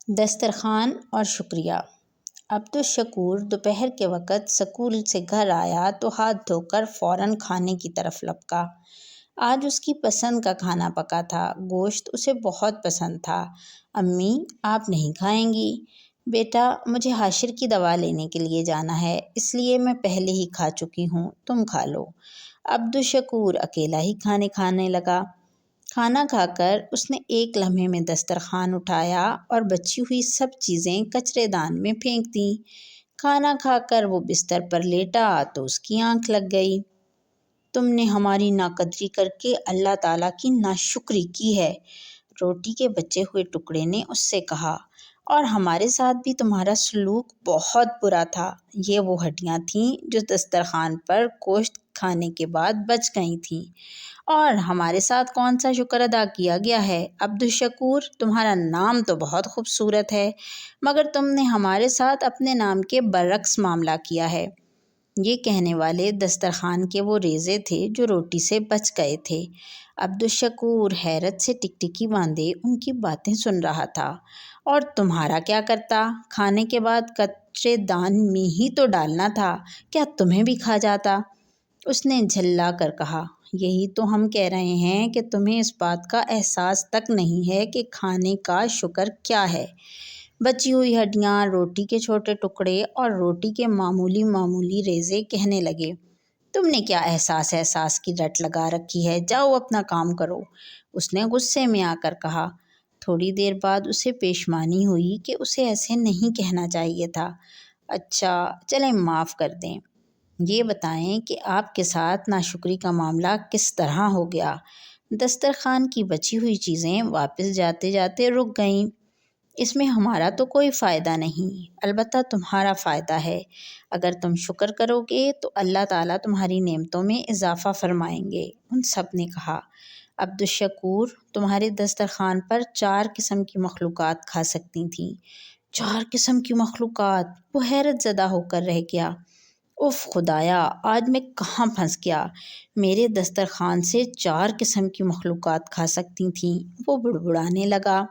دسترخوان اور شکریہ۔ عبدالشکور دوپہر کے وقت سکول سے گھر آیا تو ہاتھ دھو کر فوراً کھانے کی طرف لپکا۔ آج اس کی پسند کا کھانا پکا تھا، گوشت اسے بہت پسند تھا۔ امی، آپ نہیں کھائیں گی؟ بیٹا، مجھے حاشر کی دوا لینے کے لیے جانا ہے، اس لیے میں پہلے ہی کھا چکی ہوں، تم کھا لو۔ عبدالشکور اکیلا ہی کھانے لگا۔ کھانا کھا کر اس نے ایک لمحے میں دسترخوان اٹھایا اور بچی ہوئی سب چیزیں کچرے دان میں پھینک دیں۔ کھانا کھا کر وہ بستر پر لیٹا تو اس کی آنکھ لگ گئی۔ تم نے ہماری ناقدری کر کے اللہ تعالیٰ کی ناشکری کی ہے، روٹی کے بچے ہوئے ٹکڑے نے اس سے کہا، اور ہمارے ساتھ بھی تمہارا سلوک بہت برا تھا۔ یہ وہ ہڈیاں تھیں جو دسترخوان پر گوشت کھانے کے بعد بچ گئی تھیں، اور ہمارے ساتھ کون سا شکر ادا کیا گیا ہے؟ عبدالشکور، تمہارا نام تو بہت خوبصورت ہے، مگر تم نے ہمارے ساتھ اپنے نام کے برعکس معاملہ کیا ہے۔ یہ کہنے والے دسترخوان کے وہ ریزے تھے جو روٹی سے بچ گئے تھے۔ عبدالشکور حیرت سے ٹکٹکی باندھے ان کی باتیں سن رہا تھا۔ اور تمہارا کیا کرتا؟ کھانے کے بعد کچرے دان میں ہی تو ڈالنا تھا، کیا تمہیں بھی کھا جاتا؟ اس نے جھلا کر کہا، یہی تو ہم کہہ رہے ہیں کہ تمہیں اس بات کا احساس تک نہیں ہے کہ کھانے کا شکر کیا ہے۔ بچی ہوئی ہڈیاں، روٹی کے چھوٹے ٹکڑے اور روٹی کے معمولی ریزے کہنے لگے، تم نے کیا احساس کی رٹ لگا رکھی ہے، جاؤ اپنا کام کرو۔ اس نے غصے میں آ کر کہا۔ تھوڑی دیر بعد اسے پیشمانی ہوئی کہ اسے ایسے نہیں کہنا چاہیے تھا۔ اچھا، چلیں معاف کر دیں۔ یہ بتائیں کہ آپ کے ساتھ ناشکری کا معاملہ کس طرح ہو گیا؟ دسترخوان کی بچی ہوئی چیزیں واپس جاتے جاتے رک گئیں۔ اس میں ہمارا تو کوئی فائدہ نہیں، البتہ تمہارا فائدہ ہے۔ اگر تم شکر کرو گے تو اللہ تعالیٰ تمہاری نعمتوں میں اضافہ فرمائیں گے، ان سب نے کہا۔ عبدالشکور، تمہارے دسترخوان پر 4 قسم کی مخلوقات کھا سکتی تھیں۔ 4 قسم کی مخلوقات؟ وہ حیرت زدہ ہو کر رہ گیا۔ اف خدایا، آج میں کہاں پھنس گیا؟ میرے دسترخوان سے 4 قسم کی مخلوقات کھا سکتی تھیں، وہ بڑبڑانے لگا۔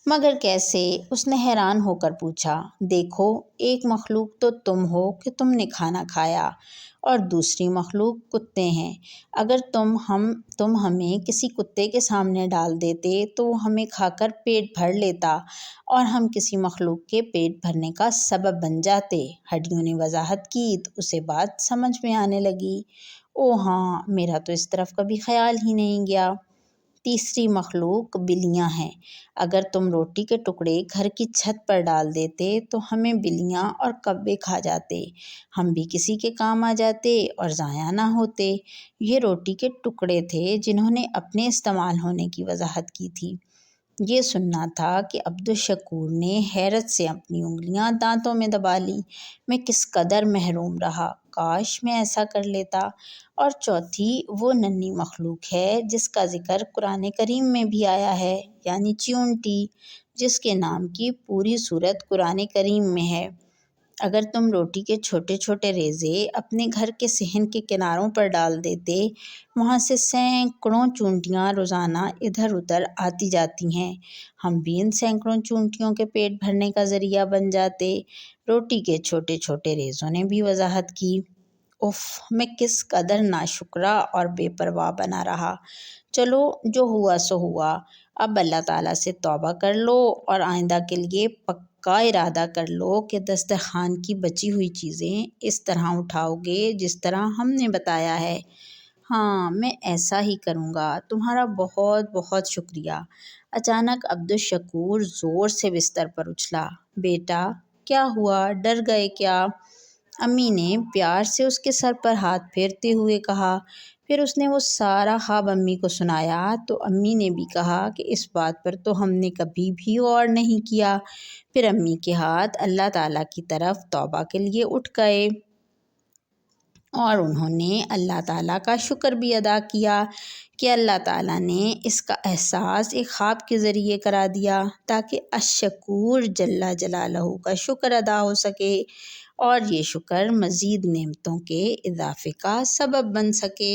مگر کیسے؟ اس نے حیران ہو کر پوچھا۔ دیکھو، ایک مخلوق تو تم ہو کہ تم نے کھانا کھایا، اور دوسری مخلوق کتے ہیں۔ اگر تم ہمیں کسی کتے کے سامنے ڈال دیتے تو وہ ہمیں کھا کر پیٹ بھر لیتا، اور ہم کسی مخلوق کے پیٹ بھرنے کا سبب بن جاتے۔ ہڈیوں نے وضاحت کی تو اسے بات سمجھ میں آنے لگی۔ او ہاں، میرا تو اس طرف کبھی خیال ہی نہیں گیا۔ تیسری مخلوق بلیاں ہیں۔ اگر تم روٹی کے ٹکڑے گھر کی چھت پر ڈال دیتے تو ہمیں بلیاں اور کبے کھا جاتے، ہم بھی کسی کے کام آ جاتے اور ضائع نہ ہوتے۔ یہ روٹی کے ٹکڑے تھے جنہوں نے اپنے استعمال ہونے کی وضاحت کی تھی۔ یہ سننا تھا کہ عبدالشکور نے حیرت سے اپنی انگلیاں دانتوں میں دبا لیں۔ میں کس قدر محروم رہا، کاش میں ایسا کر لیتا۔ اور چوتھی وہ ننھی مخلوق ہے جس کا ذکر قرآن کریم میں بھی آیا ہے، یعنی چیونٹی، جس کے نام کی پوری صورت قرآن کریم میں ہے۔ اگر تم روٹی کے چھوٹے چھوٹے ریزے اپنے گھر کے صحن کے کناروں پر ڈال دیتے، وہاں سے سینکڑوں چونٹیاں روزانہ ادھر ادھر آتی جاتی ہیں، ہم بھی ان سینکڑوں چونٹیوں کے پیٹ بھرنے کا ذریعہ بن جاتے۔ روٹی کے چھوٹے چھوٹے ریزوں نے بھی وضاحت کی۔ اف، میں کس قدر ناشکرا اور بے پرواہ بنا رہا۔ چلو، جو ہوا سو ہوا۔ اب اللہ تعالیٰ سے توبہ کر لو اور آئندہ کے لیے پکا ارادہ کر لو کہ دسترخوان کی بچی ہوئی چیزیں اس طرح اٹھاؤ گے جس طرح ہم نے بتایا ہے۔ ہاں، میں ایسا ہی کروں گا، تمہارا بہت بہت شکریہ۔ اچانک عبدالشکور زور سے بستر پر اچھلا۔ بیٹا، کیا ہوا؟ ڈر گئے کیا؟ امی نے پیار سے اس کے سر پر ہاتھ پھیرتے ہوئے کہا۔ پھر اس نے وہ سارا خواب امی کو سنایا تو امی نے بھی کہا کہ اس بات پر تو ہم نے کبھی بھی غور نہیں کیا۔ پھر امی کے ہاتھ اللہ تعالیٰ کی طرف توبہ کے لیے اٹھ گئے، اور انہوں نے اللہ تعالیٰ کا شکر بھی ادا کیا کہ اللہ تعالیٰ نے اس کا احساس ایک خواب کے ذریعے کرا دیا تاکہ الشکور جل جلالہ کا شکر ادا ہو سکے، اور یہ شکر مزید نعمتوں کے اضافے کا سبب بن سکے۔